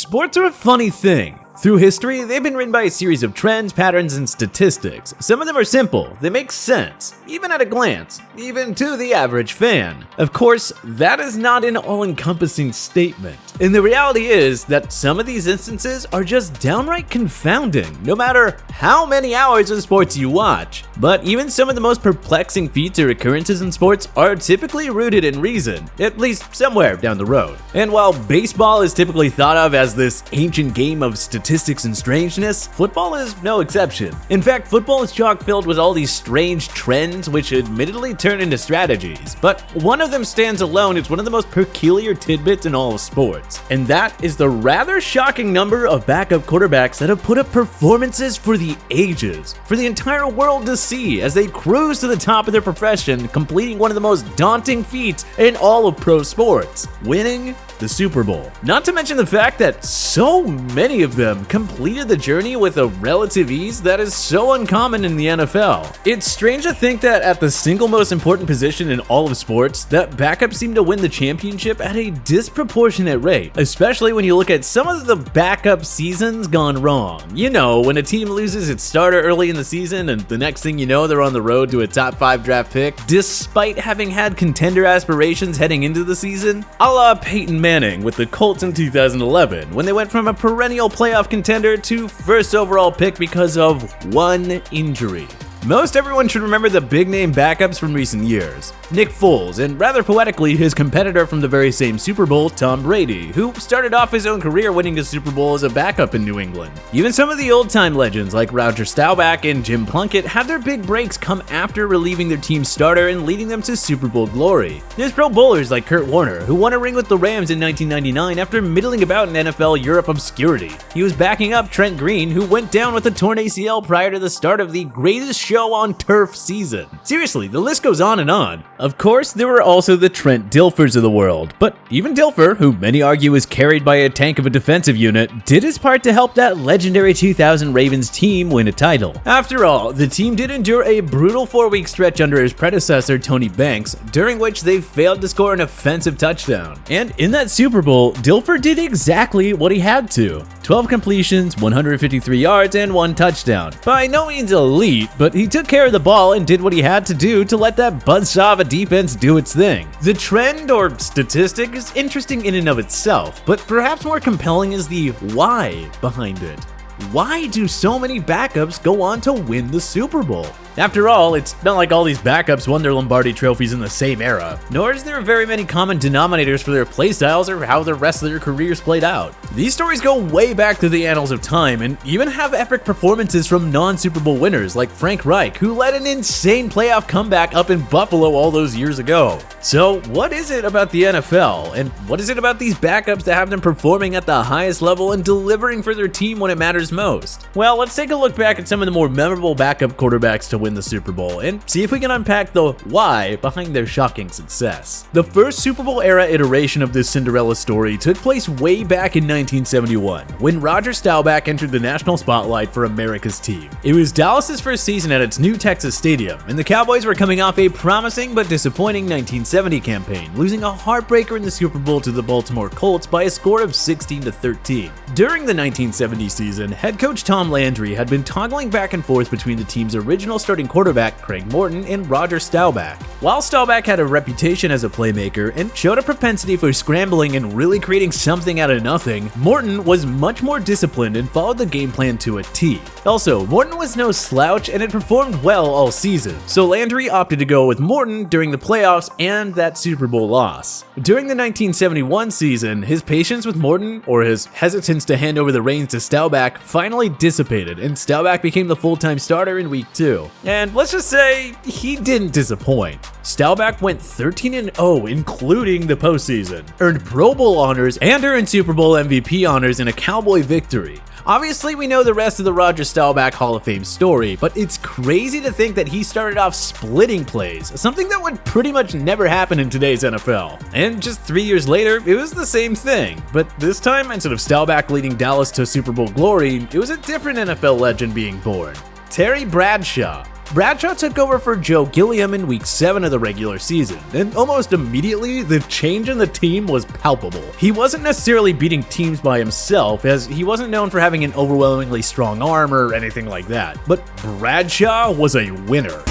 Sports are a funny thing. Through history, they've been written by a series of trends, patterns, and statistics. Some of them are simple, they make sense, even at a glance, even to the average fan. Of course, that is not an all-encompassing statement. And the reality is that some of these instances are just downright confounding, no matter how many hours of sports you watch. But even some of the most perplexing feats or occurrences in sports are typically rooted in reason, at least somewhere down the road. And while baseball is typically thought of as this ancient game of statistics and strangeness, football is no exception. In fact, football is chock-filled with all these strange trends which admittedly turn into strategies. But one of them stands alone as one of the most peculiar tidbits in all of sports. And that is the rather shocking number of backup quarterbacks that have put up performances for the ages, for the entire world to see as they cruise to the top of their profession, completing one of the most daunting feats in all of pro sports, winning the Super Bowl. Not to mention the fact that so many of them completed the journey with a relative ease that is so uncommon in the NFL. It's strange to think that at the single most important position in all of sports, that backups seem to win the championship at a disproportionate rate, especially when you look at some of the backup seasons gone wrong. You know, when a team loses its starter early in the season and the next thing you know, they're on the road to a top 5 draft pick, despite having had contender aspirations heading into the season, a la Peyton Manning with the Colts in 2011, when they went from a perennial playoff contender to first overall pick because of one injury. Most everyone should remember the big-name backups from recent years. Nick Foles, and rather poetically, his competitor from the very same Super Bowl, Tom Brady, who started off his own career winning a Super Bowl as a backup in New England. Even some of the old-time legends like Roger Staubach and Jim Plunkett had their big breaks come after relieving their team's starter and leading them to Super Bowl glory. There's Pro Bowlers like Kurt Warner, who won a ring with the Rams in 1999 after middling about in NFL Europe obscurity. He was backing up Trent Green, who went down with a torn ACL prior to the start of the greatest show on turf season. Seriously, the list goes on and on. Of course, there were also the Trent Dilfers of the world, but even Dilfer, who many argue is carried by a tank of a defensive unit, did his part to help that legendary 2000 Ravens team win a title. After all, the team did endure a brutal 4-week stretch under his predecessor Tony Banks, during which they failed to score an offensive touchdown. And in that Super Bowl, Dilfer did exactly what he had to. 12 completions, 153 yards, and 1 touchdown. By no means elite, but he took care of the ball and did what he had to do to let that buzzsaw of a defense do its thing. The trend or statistic is interesting in and of itself, but perhaps more compelling is the why behind it. Why do so many backups go on to win the Super Bowl? After all, it's not like all these backups won their Lombardi trophies in the same era, nor is there very many common denominators for their playstyles or how the rest of their careers played out. These stories go way back through the annals of time and even have epic performances from non-Super Bowl winners like Frank Reich, who led an insane playoff comeback up in Buffalo all those years ago. So what is it about the NFL, and what is it about these backups that have them performing at the highest level and delivering for their team when it matters most? Well, let's take a look back at some of the more memorable backup quarterbacks to win the Super Bowl and see if we can unpack the why behind their shocking success. The first Super Bowl era iteration of this Cinderella story took place way back in 1971 when Roger Staubach entered the national spotlight for America's team. It was Dallas's first season at its new Texas stadium, and the Cowboys were coming off a promising but disappointing 1970 campaign, losing a heartbreaker in the Super Bowl to the Baltimore Colts by a score of 16-13. During the 1970 season, head coach Tom Landry had been toggling back and forth between the team's original starting quarterback Craig Morton and Roger Staubach. While Staubach had a reputation as a playmaker and showed a propensity for scrambling and really creating something out of nothing, Morton was much more disciplined and followed the game plan to a T. Also, Morton was no slouch and had performed well all season, so Landry opted to go with Morton during the playoffs and that Super Bowl loss. During the 1971 season, his patience with Morton, or his hesitance to hand over the reins to Staubach, finally dissipated, and Staubach became the full-time starter in week 2. And let's just say, he didn't disappoint. Staubach went 13-0, including the postseason, earned Pro Bowl honors, and earned Super Bowl MVP honors in a Cowboy victory. Obviously, we know the rest of the Roger Staubach Hall of Fame story, but it's crazy to think that he started off splitting plays, something that would pretty much never happen in today's NFL. And just 3 years later, it was the same thing, but this time, instead of Staubach leading Dallas to Super Bowl glory, it was a different NFL legend being born. Terry Bradshaw. Bradshaw took over for Joe Gilliam in week 7 of the regular season, and almost immediately, the change in the team was palpable. He wasn't necessarily beating teams by himself, as he wasn't known for having an overwhelmingly strong arm or anything like that, but Bradshaw was a winner.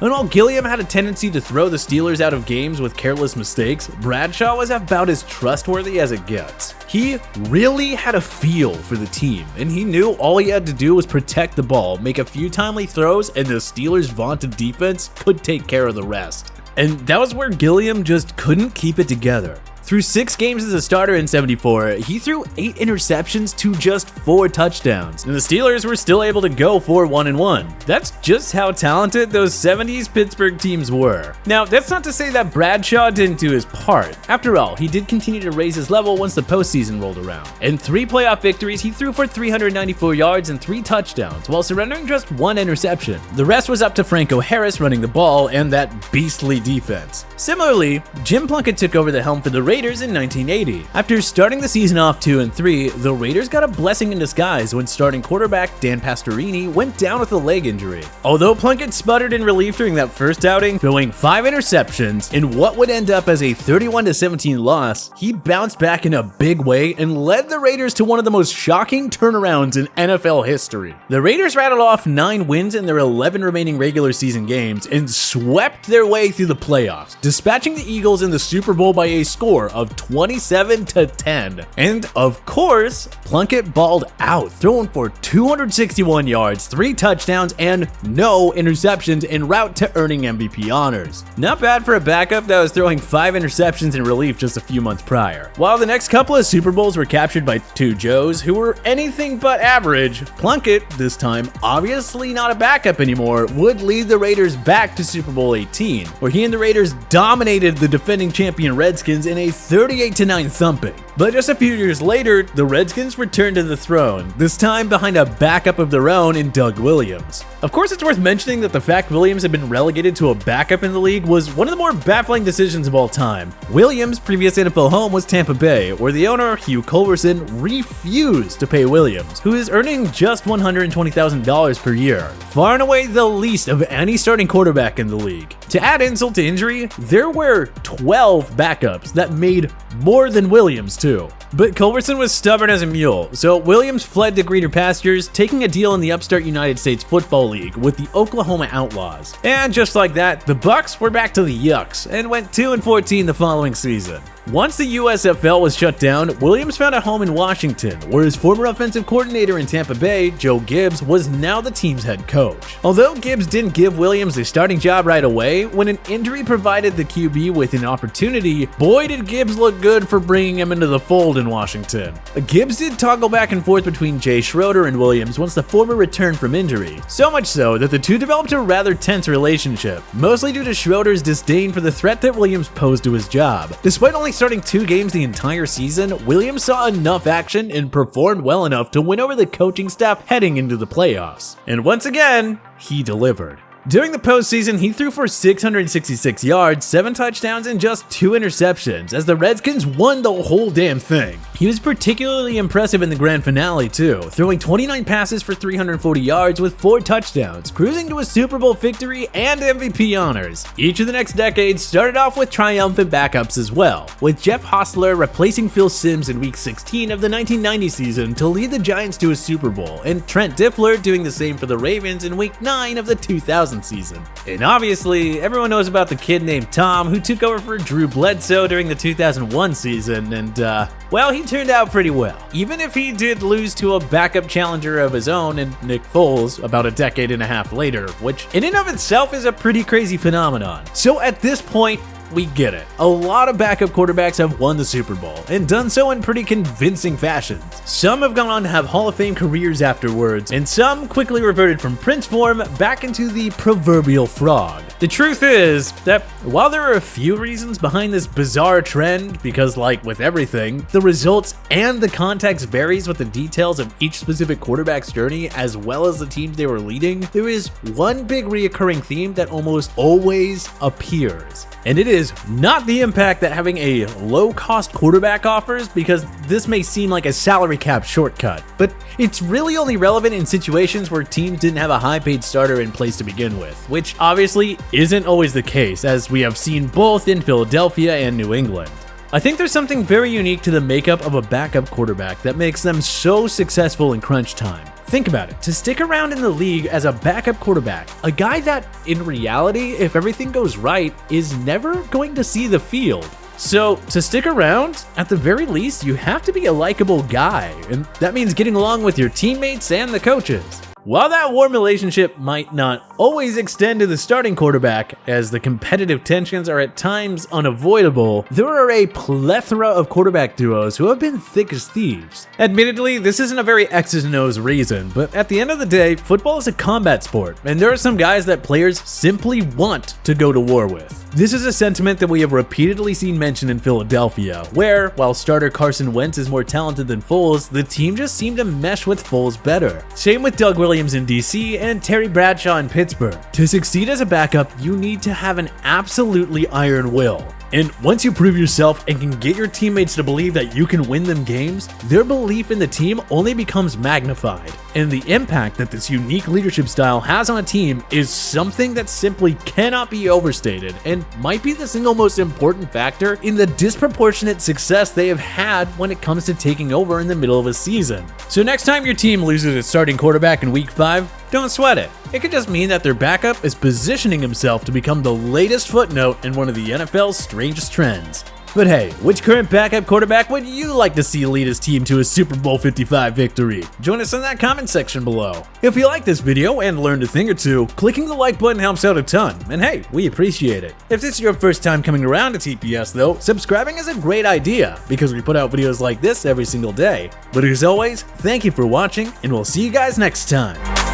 And while Gilliam had a tendency to throw the Steelers out of games with careless mistakes, Bradshaw was about as trustworthy as it gets. He really had a feel for the team, and he knew all he had to do was protect the ball, make a few timely throws, and the Steelers' vaunted defense could take care of the rest. And that was where Gilliam just couldn't keep it together. Through 6 games as a starter in '74, he threw 8 interceptions to just 4 touchdowns, and the Steelers were still able to go 4-1-1. That's just how talented those '70s Pittsburgh teams were. Now, that's not to say that Bradshaw didn't do his part. After all, he did continue to raise his level once the postseason rolled around. In 3 playoff victories, he threw for 394 yards and 3 touchdowns, while surrendering just 1 interception. The rest was up to Franco Harris running the ball and that beastly defense. Similarly, Jim Plunkett took over the helm for the Raiders in 1980. After starting the season off 2-3, the Raiders got a blessing in disguise when starting quarterback Dan Pastorini went down with a leg injury. Although Plunkett sputtered in relief during that first outing, throwing 5 interceptions in what would end up as a 31-17 loss, he bounced back in a big way and led the Raiders to one of the most shocking turnarounds in NFL history. The Raiders rattled off 9 wins in their 11 remaining regular season games and swept their way through the playoffs, dispatching the Eagles in the Super Bowl by a score of 27-10. And of course, Plunkett balled out, throwing for 261 yards, 3 touchdowns, and no interceptions en route to earning MVP honors. Not bad for a backup that was throwing 5 interceptions in relief just a few months prior. While the next couple of Super Bowls were captured by 2 Joes who were anything but average, Plunkett, this time obviously not a backup anymore, would lead the Raiders back to Super Bowl 18, where he and the Raiders dominated the defending champion Redskins in a 38-9 thumping. But just a few years later, the Redskins returned to the throne, this time behind a backup of their own in Doug Williams. Of course, it's worth mentioning that the fact Williams had been relegated to a backup in the league was one of the more baffling decisions of all time. Williams' previous NFL home was Tampa Bay, where the owner, Hugh Culverson, refused to pay Williams, who is earning just $120,000 per year, far and away the least of any starting quarterback in the league. To add insult to injury, there were 12 backups that made more than Williams too. But Culverson was stubborn as a mule, so Williams fled to greener pastures, taking a deal in the upstart United States Football League with the Oklahoma Outlaws. And just like that, the Bucks were back to the Yucks and went 2-14 the following season. Once the USFL was shut down, Williams found a home in Washington, where his former offensive coordinator in Tampa Bay, Joe Gibbs, was now the team's head coach. Although Gibbs didn't give Williams a starting job right away, when an injury provided the QB with an opportunity, boy did Gibbs look good for bringing him into the fold in Washington. Gibbs did toggle back and forth between Jay Schroeder and Williams once the former returned from injury, so much so that the two developed a rather tense relationship, mostly due to Schroeder's disdain for the threat that Williams posed to his job. Despite only starting 2 games the entire season, Williams saw enough action and performed well enough to win over the coaching staff heading into the playoffs. And once again, he delivered. During the postseason, he threw for 666 yards, 7 touchdowns, and just 2 interceptions, as the Redskins won the whole damn thing. He was particularly impressive in the grand finale too, throwing 29 passes for 340 yards with 4 touchdowns, cruising to a Super Bowl victory and MVP honors. Each of the next decades started off with triumphant backups as well, with Jeff Hostler replacing Phil Simms in Week 16 of the 1990 season to lead the Giants to a Super Bowl, and Trent Dilfer doing the same for the Ravens in Week 9 of the 2000 season. And obviously, everyone knows about the kid named Tom who took over for Drew Bledsoe during the 2001 season, and well, he turned out pretty well. Even if he did lose to a backup challenger of his own in Nick Foles about a decade and a half later, which in and of itself is a pretty crazy phenomenon. So at this point, we get it. A lot of backup quarterbacks have won the Super Bowl, and done so in pretty convincing fashions. Some have gone on to have Hall of Fame careers afterwards, and some quickly reverted from Prince form back into the proverbial frog. The truth is that while there are a few reasons behind this bizarre trend, because like with everything, the results and the context varies with the details of each specific quarterback's journey as well as the teams they were leading, there is one big reoccurring theme that almost always appears. And it is not the impact that having a low-cost quarterback offers, because this may seem like a salary cap shortcut, but it's really only relevant in situations where teams didn't have a high-paid starter in place to begin with, which obviously isn't always the case, as we have seen both in Philadelphia and New England. I think there's something very unique to the makeup of a backup quarterback that makes them so successful in crunch time. Think about it, to stick around in the league as a backup quarterback, a guy that, in reality, if everything goes right, is never going to see the field. So, to stick around, at the very least, you have to be a likable guy, and that means getting along with your teammates and the coaches. While that warm relationship might not always extend to the starting quarterback, as the competitive tensions are at times unavoidable, there are a plethora of quarterback duos who have been thick as thieves. Admittedly, this isn't a very X's and O's reason, but at the end of the day, football is a combat sport, and there are some guys that players simply want to go to war with. This is a sentiment that we have repeatedly seen mentioned in Philadelphia, where, while starter Carson Wentz is more talented than Foles, the team just seemed to mesh with Foles better. Same with Doug Williams in DC and Terry Bradshaw in Pittsburgh. To succeed as a backup, you need to have an absolutely iron will. And once you prove yourself and can get your teammates to believe that you can win them games, their belief in the team only becomes magnified. And the impact that this unique leadership style has on a team is something that simply cannot be overstated, and might be the single most important factor in the disproportionate success they have had when it comes to taking over in the middle of a season. So next time your team loses its starting quarterback in week 5, don't sweat it. It could just mean that their backup is positioning himself to become the latest footnote in one of the NFL's strangest trends. But hey, which current backup quarterback would you like to see lead his team to a Super Bowl 55 victory? Join us in that comment section below. If you like this video and learned a thing or two, clicking the like button helps out a ton, and hey, we appreciate it. If this is your first time coming around to TPS though, subscribing is a great idea, because we put out videos like this every single day. But as always, thank you for watching, and we'll see you guys next time.